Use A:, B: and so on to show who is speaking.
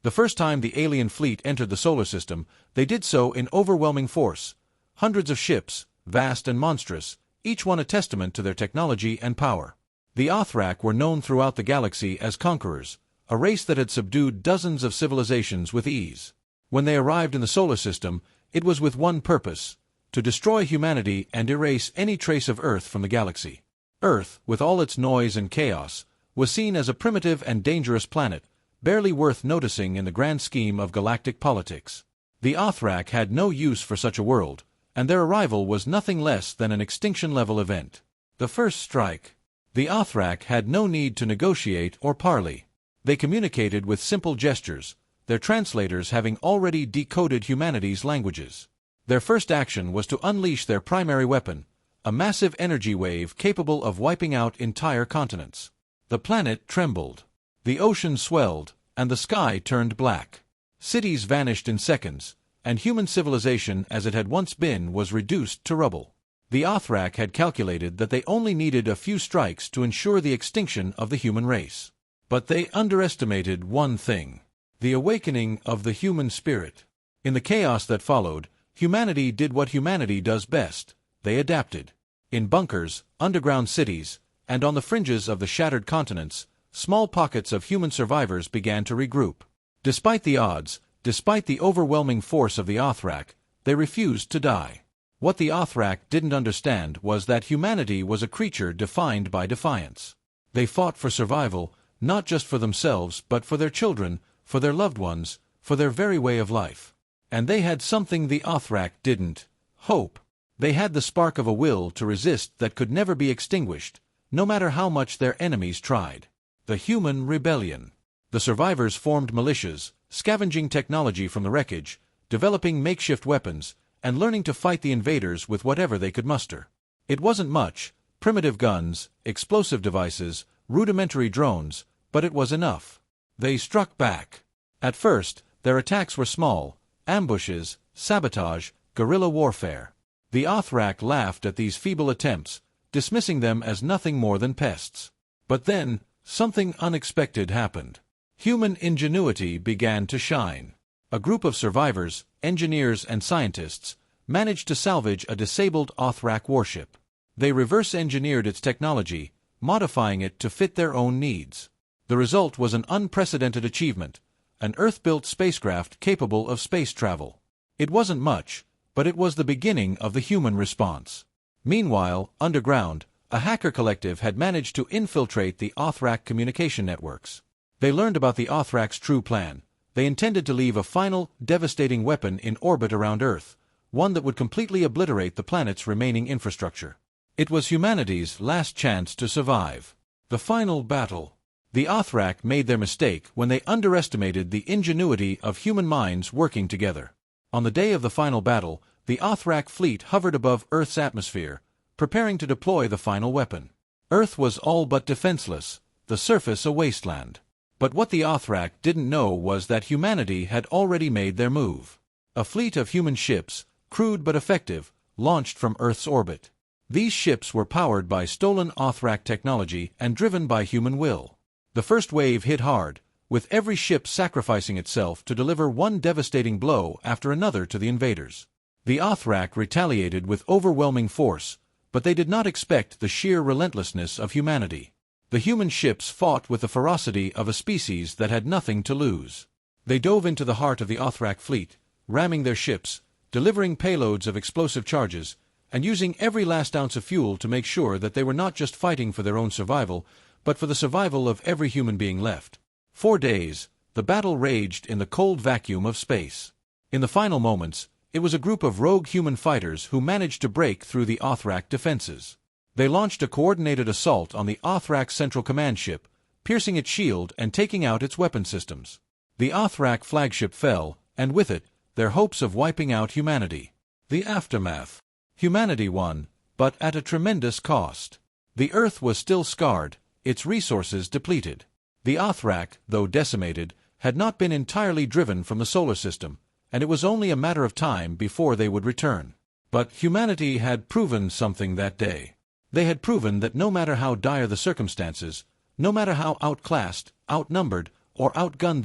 A: The first time the alien fleet entered the solar system, they did so in overwhelming force. Hundreds of ships, vast and monstrous, each one a testament to their technology and power. The Oth'rak were known throughout the galaxy as conquerors, a race that had subdued dozens of civilizations with ease. When they arrived in the solar system, it was with one purpose: to destroy humanity and erase any trace of Earth from the galaxy. Earth, with all its noise and chaos, was seen as a primitive and dangerous planet, barely worth noticing in the grand scheme of galactic politics. The Oth'rak had no use for such a world, and their arrival was nothing less than an extinction-level event. The first strike. The Oth'rak had no need to negotiate or parley. They communicated with simple gestures, their translators having already decoded humanity's languages. Their first action was to unleash their primary weapon, a massive energy wave capable of wiping out entire continents. The planet trembled. The ocean swelled, and the sky turned black. Cities vanished in seconds, and human civilization as it had once been was reduced to rubble. The Oth'rak had calculated that they only needed a few strikes to ensure the extinction of the human race. But they underestimated one thing: the awakening of the human spirit. In the chaos that followed, humanity did what humanity does best: they adapted. In bunkers, underground cities, and on the fringes of the shattered continents, small pockets of human survivors began to regroup. Despite the odds, despite the overwhelming force of the Oth'rak, they refused to die. What the Oth'rak didn't understand was that humanity was a creature defined by defiance. They fought for survival, not just for themselves but for their children, for their loved ones, for their very way of life. And they had something the Oth'rak didn't: hope. They had the spark of a will to resist that could never be extinguished, no matter how much their enemies tried. The human rebellion. The survivors formed militias, scavenging technology from the wreckage, developing makeshift weapons, and learning to fight the invaders with whatever they could muster. It wasn't much: primitive guns, explosive devices, rudimentary drones, but it was enough. They struck back. At first, their attacks were small: ambushes, sabotage, guerrilla warfare. The Oth'rak laughed at these feeble attempts, dismissing them as nothing more than pests. But then, something unexpected happened. Human ingenuity began to shine. A group of survivors, engineers and scientists, managed to salvage a disabled Oth'rak warship. They reverse-engineered its technology, modifying it to fit their own needs. The result was an unprecedented achievement: an Earth-built spacecraft capable of space travel. It wasn't much, but it was the beginning of the human response. Meanwhile, underground, a hacker collective had managed to infiltrate the Oth'rak communication networks. They learned about the Oth'rak's true plan. They intended to leave a final, devastating weapon in orbit around Earth, one that would completely obliterate the planet's remaining infrastructure. It was humanity's last chance to survive. The final battle. The Oth'rak made their mistake when they underestimated the ingenuity of human minds working together. On the day of the final battle, the Oth'rak fleet hovered above Earth's atmosphere, preparing to deploy the final weapon. Earth was all but defenseless, the surface a wasteland. But what the Oth'rak didn't know was that humanity had already made their move. A fleet of human ships, crude but effective, launched from Earth's orbit. These ships were powered by stolen Oth'rak technology and driven by human will. The first wave hit hard, with every ship sacrificing itself to deliver one devastating blow after another to the invaders. The Oth'rak retaliated with overwhelming force, but they did not expect the sheer relentlessness of humanity. The human ships fought with the ferocity of a species that had nothing to lose. They dove into the heart of the Oth'rak fleet, ramming their ships, delivering payloads of explosive charges, and using every last ounce of fuel to make sure that they were not just fighting for their own survival, but for the survival of every human being left. 4 days, the battle raged in the cold vacuum of space. In the final moments, it was a group of rogue human fighters who managed to break through the Oth'rak defenses. They launched a coordinated assault on the Oth'rak's central command ship, piercing its shield and taking out its weapon systems. The Oth'rak flagship fell, and with it, their hopes of wiping out humanity. The aftermath. Humanity won, but at a tremendous cost. The Earth was still scarred, its resources depleted. The Oth'rak, though decimated, had not been entirely driven from the solar system, and it was only a matter of time before they would return. But humanity had proven something that day. They had proven that no matter how dire the circumstances, no matter how outclassed, outnumbered, or outgunned